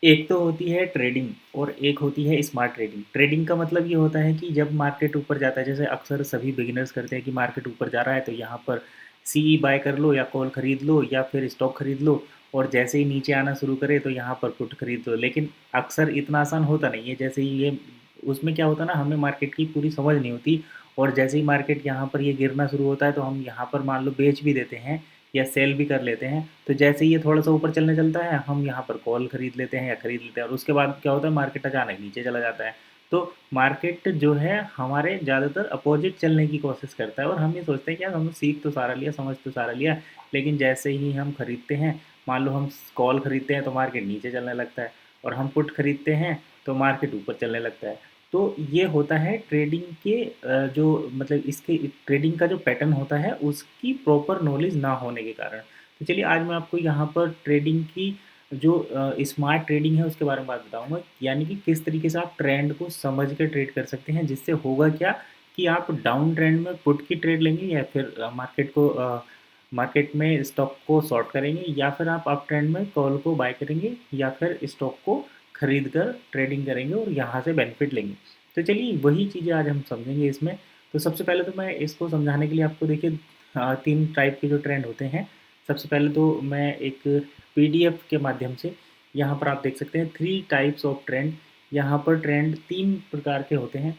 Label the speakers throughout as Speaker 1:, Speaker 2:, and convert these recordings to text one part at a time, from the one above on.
Speaker 1: एक तो होती है ट्रेडिंग और एक होती है स्मार्ट ट्रेडिंग। ट्रेडिंग का मतलब ये होता है कि जब मार्केट ऊपर जाता है, जैसे अक्सर सभी बिगिनर्स करते हैं कि मार्केट ऊपर जा रहा है तो यहाँ पर सी बाय कर लो या कॉल खरीद लो या फिर स्टॉक खरीद लो, और जैसे ही नीचे आना शुरू करे तो यहाँ पर पुट खरीद लो। लेकिन अक्सर इतना आसान होता नहीं है। जैसे ही ये उसमें क्या होता है ना, हमें मार्केट की पूरी समझ नहीं होती, और जैसे ही मार्केट यहाँ पर ये गिरना शुरू होता है तो हम यहाँ पर मान लो बेच भी देते हैं या सेल भी कर लेते हैं। तो जैसे ही ये थोड़ा सा ऊपर चलने चलता है, हम यहाँ पर कॉल खरीद लेते हैं या खरीद लेते हैं, और उसके बाद क्या होता है, मार्केट अचानक नीचे चला जाता है। तो मार्केट जो है हमारे ज़्यादातर अपोजिट चलने की कोशिश करता है, और हम ये सोचते हैं कि यार हमने सीख तो सारा लिया, समझ तो सारा लिया, लेकिन जैसे ही हम खरीदते हैं, मान लो हम कॉल खरीदते हैं तो मार्केट नीचे चलने लगता है, और हम पुट खरीदते हैं तो मार्केट ऊपर चलने लगता है। तो ये होता है ट्रेडिंग के जो मतलब इसके ट्रेडिंग का जो पैटर्न होता है उसकी प्रॉपर नॉलेज ना होने के कारण। तो चलिए आज मैं आपको यहाँ पर ट्रेडिंग की जो स्मार्ट ट्रेडिंग है उसके बारे में बात बताऊंगा, यानी कि किस तरीके से आप ट्रेंड को समझ कर ट्रेड कर सकते हैं, जिससे होगा क्या कि आप डाउन ट्रेंड में पुट की ट्रेड लेंगे या फिर मार्केट में स्टॉक को शॉर्ट करेंगे, या फिर आप अप ट्रेंड में कॉल को बाय करेंगे या फिर स्टॉक को खरीद कर ट्रेडिंग करेंगे और यहाँ से बेनिफिट लेंगे। तो चलिए वही चीज़ें आज हम समझेंगे इसमें। तो सबसे पहले तो मैं इसको समझाने के लिए आपको देखिए तीन टाइप के जो ट्रेंड होते हैं। सबसे पहले तो मैं एक पीडीएफ के माध्यम से यहाँ पर आप देख सकते हैं थ्री टाइप्स ऑफ ट्रेंड। यहाँ पर ट्रेंड तीन प्रकार के होते हैं।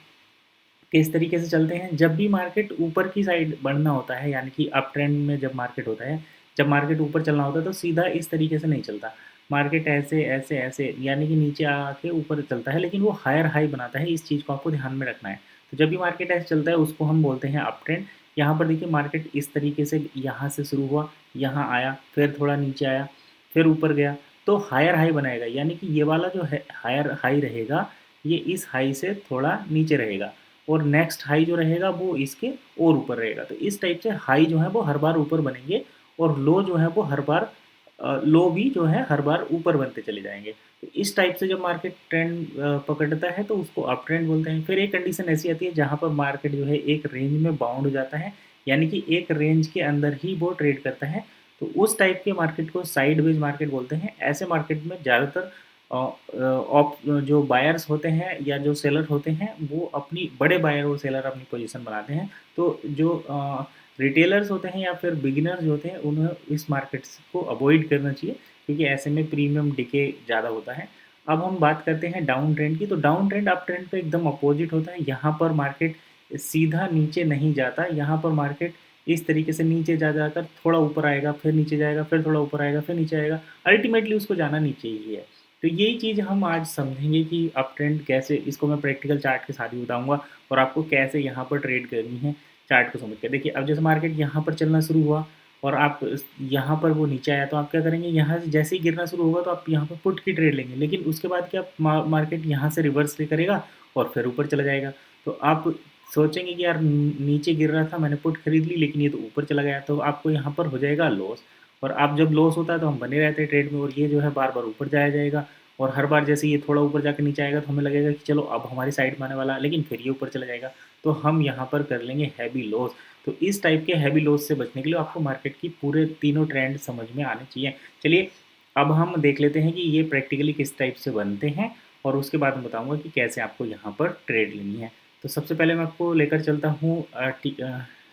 Speaker 1: किस तरीके से चलते हैं, जब भी मार्केट ऊपर की साइड बढ़ना होता है, यानी कि अप ट्रेंड में जब मार्केट होता है, जब मार्केट ऊपर चलना होता है तो सीधा इस तरीके से नहीं चलता। मार्केट ऐसे ऐसे ऐसे यानी कि नीचे आके ऊपर चलता है, लेकिन वो हायर हाई बनाता है। इस चीज़ को आपको ध्यान में रखना है। तो जब भी मार्केट ऐसे चलता है उसको हम बोलते हैं अप ट्रेंड। यहाँ पर देखिए मार्केट इस तरीके से यहाँ से शुरू हुआ, यहाँ आया, फिर थोड़ा नीचे आया, फिर ऊपर गया, तो हायर हाई बनाएगा। यानी कि ये वाला जो है हायर हाई रहेगा, ये इस हाई से थोड़ा नीचे रहेगा, और नेक्स्ट हाई जो रहेगा वो इसके और ऊपर रहेगा। तो इस टाइप से हाई जो है वो हर बार ऊपर बनेंगे, और लो जो है वो हर बार लो भी जो है हर बार ऊपर बनते चले जाएंगे। तो इस टाइप से जब मार्केट ट्रेंड पकड़ता है तो उसको अप ट्रेंड बोलते हैं। फिर एक कंडीशन ऐसी आती है जहाँ पर मार्केट जो है एक रेंज में बाउंड हो जाता है, यानी कि एक रेंज के अंदर ही वो ट्रेड करता है। तो उस टाइप के मार्केट को साइड वेज मार्केट बोलते हैं। ऐसे मार्केट में ज़्यादातर ऑप जो बायर्स होते हैं या जो सेलर होते हैं वो अपनी बड़े बायर और सेलर अपनी पोजीशन बनाते हैं। तो जो रिटेलर्स होते हैं या फिर बिगिनर्स होते हैं उन्हें इस मार्केट को अवॉइड करना चाहिए, क्योंकि ऐसे में प्रीमियम डिके ज़्यादा होता है। अब हम बात करते हैं डाउन ट्रेंड की। तो डाउन ट्रेंड अप ट्रेंड पे एकदम अपोजिट होता है। यहाँ पर मार्केट सीधा नीचे नहीं जाता, यहाँ पर मार्केट इस तरीके से नीचे जा जाकर थोड़ा ऊपर आएगा, फिर नीचे जाएगा, फिर थोड़ा ऊपर आएगा, फिर नीचे आएगा, अल्टीमेटली उसको जाना नीचे ही है। तो यही चीज़ हम आज समझेंगे कि अप ट्रेंड कैसे, इसको मैं प्रैक्टिकल चार्ट के साथ ही बताऊंगा, और आपको कैसे यहाँ पर ट्रेड करनी है चार्ट को समझ कर। देखिए अब जैसे मार्केट यहाँ पर चलना शुरू हुआ और आप यहाँ पर वो नीचे आया, तो आप क्या करेंगे, यहाँ से जैसे ही गिरना शुरू होगा तो आप यहाँ पर पुट की ट्रेड लेंगे। लेकिन उसके बाद क्या, मार्केट यहाँ से रिवर्स भी करेगा और फिर ऊपर चला जाएगा। तो आप सोचेंगे कि यार नीचे गिर रहा था, मैंने पुट खरीद ली, लेकिन ये तो ऊपर चला गया, तो आपको यहाँ पर हो जाएगा लॉस। और आप जब लॉस होता है तो हम बने रहते हैं ट्रेड में, और ये जो है बार बार ऊपर जाया जाएगा, और हर बार जैसे ये थोड़ा ऊपर जाकर नीचे आएगा तो हमें लगेगा कि चलो अब हमारी साइड में आने वाला है, लेकिन फिर ये ऊपर चला जाएगा, तो हम यहाँ पर कर लेंगे हैवी लॉस। तो इस टाइप के हैवी लॉस से बचने के लिए आपको मार्केट की पूरे तीनों ट्रेंड समझ में आने चाहिए। चलिए अब हम देख लेते हैं कि ये प्रैक्टिकली किस टाइप से बनते हैं, और उसके बाद मैं बताऊंगा कि कैसे आपको यहाँ पर ट्रेड लेनी है। तो सबसे पहले मैं आपको लेकर चलता हूँ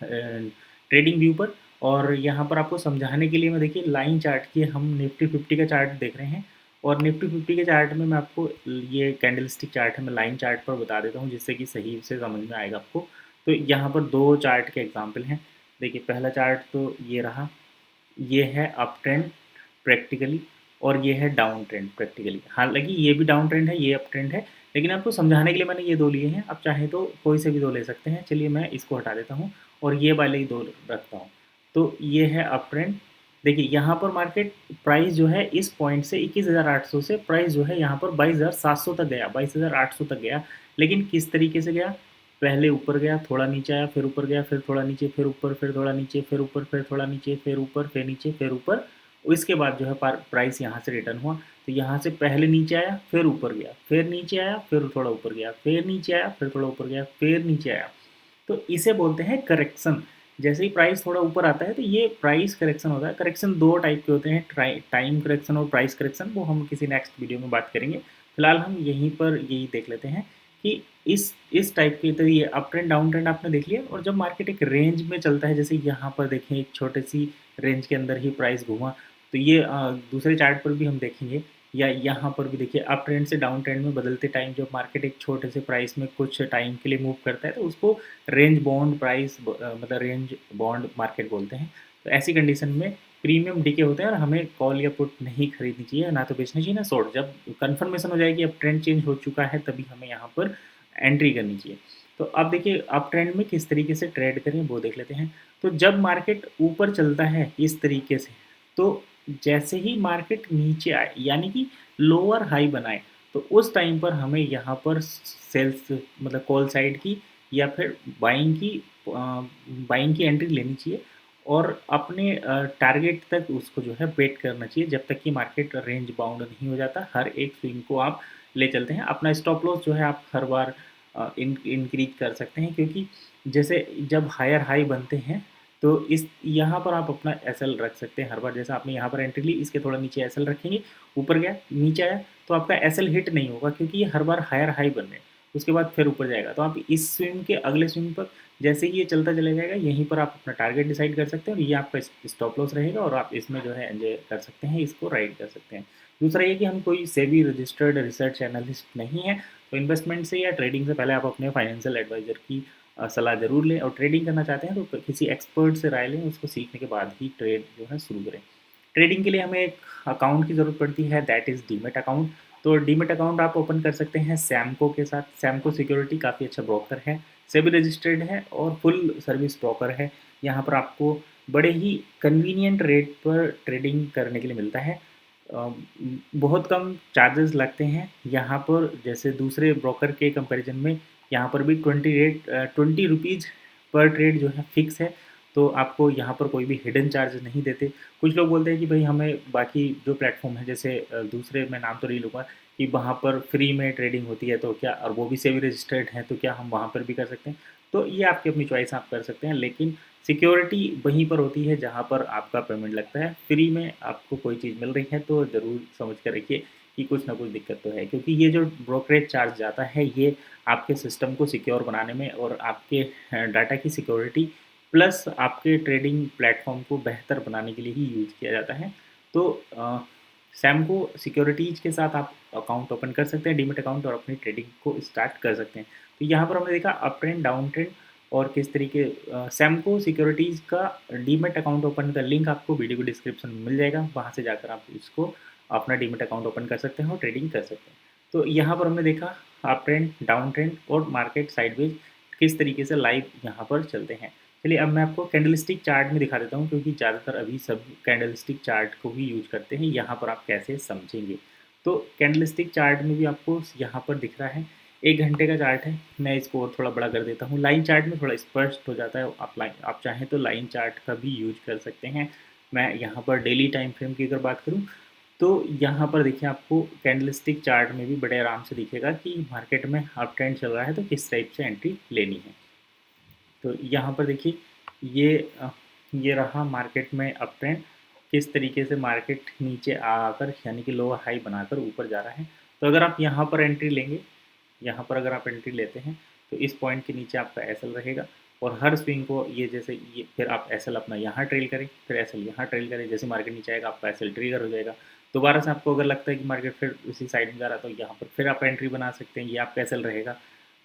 Speaker 1: ट्रेडिंग व्यू पर, और यहाँ पर आपको समझाने के लिए मैं देखिए लाइन चार्ट की, हम निफ्टी 50 का चार्ट देख रहे हैं, और निफ्टी 50 के चार्ट में मैं आपको ये कैंडल स्टिक चार्ट है, मैं लाइन चार्ट पर बता देता हूँ जिससे कि सही से समझ में आएगा आपको। तो यहाँ पर दो चार्ट के एग्जाम्पल हैं। देखिए पहला चार्ट तो ये रहा, ये है अप ट्रेंड प्रैक्टिकली, और ये है डाउन ट्रेंड प्रैक्टिकली। हालांकि ये भी डाउन ट्रेंड है, ये अप ट्रेंड है, लेकिन आपको समझाने के लिए मैंने ये दो लिए हैं। आप चाहें तो कोई से भी दो ले सकते हैं। चलिए मैं इसको हटा देता हूँ और ये वाले ही दो रखता हूँ। तो ये है अप ट्रेंड। देखिए यहाँ पर मार्केट प्राइस जो है इस पॉइंट से 21,800 से प्राइस जो है यहाँ पर 22,700 तक गया, 22,800 तक गया। लेकिन किस तरीके से गया, पहले ऊपर गया, थोड़ा नीचे आया, फिर ऊपर गया, फिर थोड़ा नीचे, फिर ऊपर, फिर थोड़ा नीचे, फिर ऊपर, फिर थोड़ा नीचे, फिर ऊपर, फिर नीचे, फिर ऊपर। इसके बाद जो है प्राइस यहाँ से रिटर्न हुआ। तो यहाँ से पहले नीचे आया, फिर ऊपर गया, फिर नीचे आया, फिर थोड़ा ऊपर गया, फिर नीचे आया, फिर थोड़ा ऊपर गया, फिर नीचे आया। तो इसे बोलते हैं करेक्शन। जैसे ही प्राइस थोड़ा ऊपर आता है तो ये प्राइस करेक्शन होता है। करेक्शन दो टाइप के होते हैं, टाइम करेक्शन और प्राइस करेक्शन, वो हम किसी नेक्स्ट वीडियो में बात करेंगे। फिलहाल हम यहीं पर यही देख लेते हैं कि इस टाइप के, तो ये अप ट्रेंड डाउन ट्रेंड आपने देख लिया। और जब मार्केट एक रेंज में चलता है, जैसे यहाँ पर देखें एक छोटी सी रेंज के अंदर ही प्राइस घूमा, तो ये दूसरे चार्ट पर भी हम देखेंगे, या यहाँ पर भी देखिए अप ट्रेंड से डाउन ट्रेंड में बदलते टाइम जब मार्केट एक छोटे से प्राइस में कुछ टाइम के लिए मूव करता है तो उसको रेंज बॉन्ड प्राइस मतलब रेंज बॉन्ड मार्केट बोलते हैं। तो ऐसी कंडीशन में प्रीमियम डीके होते हैं और हमें कॉल या पुट नहीं खरीदनी चाहिए, ना तो बेचना चाहिए ना शॉर्ट। जब कंफर्मेशन हो जाएगी अब ट्रेंड चेंज हो चुका है तभी हमें यहाँ पर एंट्री करनी चाहिए। तो अब देखिए अप ट्रेंड में किस तरीके से ट्रेड करें वो देख लेते हैं। तो जब मार्केट ऊपर चलता है इस तरीके से, तो जैसे ही मार्केट नीचे आए यानी कि लोअर हाई बनाए, तो उस टाइम पर हमें यहाँ पर सेल्स मतलब कॉल साइड की या फिर बाइंग की एंट्री लेनी चाहिए और अपने टारगेट तक उसको जो है वेट करना चाहिए जब तक कि मार्केट रेंज बाउंड नहीं हो जाता। हर एक स्विंग को आप ले चलते हैं। अपना स्टॉप लॉस जो है आप हर बार इंक्रीज कर सकते हैं, क्योंकि जैसे जब हायर हाई बनते हैं तो इस यहाँ पर आप अपना एसएल रख सकते हैं हर बार। जैसे आपने यहाँ पर एंट्री ली, इसके थोड़ा नीचे एसएल रखेंगे, ऊपर गया नीचे आया तो आपका एसएल हिट नहीं होगा, क्योंकि ये हर बार हायर हाई बन रहे हैं, उसके बाद फिर ऊपर जाएगा। तो आप इस स्विंग के अगले स्विंग पर जैसे ही ये चलता चला जाएगा, यहीं पर आप अपना टारगेट डिसाइड कर सकते हैं और ये आपका स्टॉप लॉस रहेगा और आप इसमें जो है एंजॉय कर सकते हैं, इसको राइड कर सकते हैं। दूसरा ये कि हम कोई सेबी रजिस्टर्ड रिसर्च एनालिस्ट नहीं है, तो इन्वेस्टमेंट से या ट्रेडिंग से पहले आप अपने फाइनेंशियल एडवाइजर की सलाह ज़रूर लें। और ट्रेडिंग करना चाहते हैं तो किसी एक्सपर्ट से राय लें, उसको सीखने के बाद ही ट्रेड जो है शुरू करें। ट्रेडिंग के लिए हमें एक अकाउंट की ज़रूरत पड़ती है, दैट इज़ डीमेट अकाउंट। तो डीमेट अकाउंट आप ओपन कर सकते हैं सैमको के साथ। सैमको सिक्योरिटी काफ़ी अच्छा ब्रोकर है, सेबी रजिस्टर्ड है और फुल सर्विस ब्रोकर है। यहाँ पर आपको बड़े ही कन्वीनियंट रेट पर ट्रेडिंग करने के लिए मिलता है। बहुत कम चार्जेस लगते हैं यहाँ पर, जैसे दूसरे ब्रोकर के कंपैरिजन में यहाँ पर भी 20 रुपीज़ पर ट्रेड जो है फिक्स है। तो आपको यहाँ पर कोई भी हिडन चार्ज नहीं देते। कुछ लोग बोलते हैं कि भाई हमें बाकी जो प्लेटफॉर्म है, जैसे दूसरे मैं नाम तो नहीं लूँगा, कि वहाँ पर फ्री में ट्रेडिंग होती है तो क्या, और वो भी सेबी रजिस्टर्ड है, तो क्या हम वहाँ पर भी कर सकते हैं? तो ये आपकी अपनी चॉइस, आप कर सकते हैं, लेकिन सिक्योरिटी वहीं पर होती है जहाँ पर आपका पेमेंट लगता है। फ्री में आपको कोई चीज़ मिल रही है तो ज़रूर समझ कर रखिए कि कुछ ना कुछ दिक्कत तो है, क्योंकि ये जो ब्रोकरेज चार्ज जाता है ये आपके सिस्टम को सिक्योर बनाने में और आपके डाटा की सिक्योरिटी प्लस आपके ट्रेडिंग प्लेटफॉर्म को बेहतर बनाने के लिए ही यूज़ किया जाता है। तो सैमको सिक्योरिटीज़ के साथ आप अकाउंट ओपन कर सकते हैं, डीमेट अकाउंट, और अपनी ट्रेडिंग को स्टार्ट कर सकते हैं। तो यहाँ पर हमने देखा अप ट्रेंड डाउन ट्रेंड और किस तरीके सैमको सिक्योरिटीज़ का डीमेट अकाउंट ओपन का लिंक आपको वीडियो के डिस्क्रिप्शन में मिल जाएगा, वहाँ से जाकर आप इसको अपना डीमेट अकाउंट ओपन कर सकते हैं और ट्रेडिंग कर सकते हैं। तो यहाँ पर हमने देखा अप ट्रेंड डाउन ट्रेंड और मार्केट साइडवेज किस तरीके से लाइव यहाँ पर चलते हैं। चलिए अब मैं आपको कैंडलस्टिक चार्ट में दिखा देता हूँ, क्योंकि ज़्यादातर अभी सब कैंडलस्टिक चार्ट को ही यूज करते हैं। यहाँ पर आप कैसे समझेंगे, तो कैंडलस्टिक चार्ट में भी आपको यहाँ पर दिख रहा है 1 घंटे का चार्ट है। मैं इसको और थोड़ा बड़ा कर देता हूँ, लाइन चार्ट में थोड़ा स्पष्ट हो जाता है। आप चाहें तो लाइन चार्ट का भी यूज कर सकते हैं। मैं यहाँ पर डेली टाइम फ्रेम की अगर बात करूँ तो यहाँ पर देखिए आपको कैंडलस्टिक चार्ट में भी बड़े आराम से दिखेगा कि मार्केट में अप ट्रेंड चल रहा है तो किस टाइप से एंट्री लेनी है। तो यहाँ पर देखिए ये रहा मार्केट में अप ट्रेंड, किस तरीके से मार्केट नीचे आकर यानी कि लोअर हाई बनाकर ऊपर जा रहा है। तो अगर आप यहाँ पर एंट्री लेंगे, यहाँ पर अगर आप एंट्री लेते हैं तो इस पॉइंट के नीचे आपका एसएल रहेगा और हर स्विंग को ये जैसे ये फिर आप एसएल अपना यहाँ ट्रेल करें, फिर एसएल यहाँ ट्रेल करें। जैसे मार्केट नीचे आएगा आपका एसएल ट्रिगर हो जाएगा। दोबारा से आपको अगर लगता है कि मार्केट फिर उसी साइड में जा रहा है तो यहाँ पर फिर आप एंट्री बना सकते हैं, ये आपका एसएल रहेगा।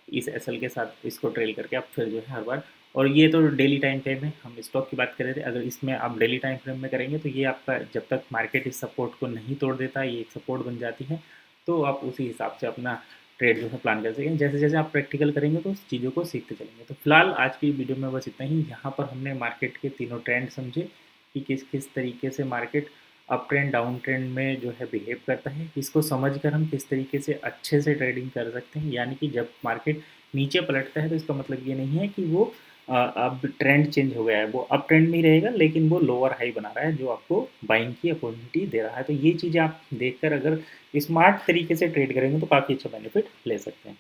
Speaker 1: इस एसएल के साथ इसको ट्रेल करके आप फिर जो है हर बार, और ये तो डेली टाइम फ्रेम है, हम स्टॉक की बात कर रहे थे। अगर इसमें आप डेली टाइम फ्रेम में करेंगे तो ये आपका जब तक मार्केट इस सपोर्ट को नहीं तोड़ देता, ये एक सपोर्ट बन जाती है, तो आप उसी हिसाब से अपना ट्रेड जो है प्लान कर सकें। जैसे जैसे आप प्रैक्टिकल करेंगे तो उस चीज़ों को सीखते चलेंगे। तो फिलहाल आज की वीडियो में बस इतना ही। यहाँ पर हमने मार्केट के तीनों ट्रेंड समझे कि किस किस तरीके से market up trend down trend में जो है बिहेव करता है। इसको समझकर हम किस तरीके से अच्छे से ट्रेडिंग कर सकते हैं, यानी कि जब मार्केट नीचे पलटता है तो इसका मतलब ये नहीं है कि वो अब ट्रेंड चेंज हो गया है, वो अप ट्रेंड में ही रहेगा लेकिन वो लोअर हाई बना रहा है जो आपको बाइंग की अपॉर्चुनिटी दे रहा है। तो ये चीज़ें आप देखकर अगर स्मार्ट तरीके से ट्रेड करेंगे तो काफ़ी अच्छा बेनिफिट ले सकते हैं।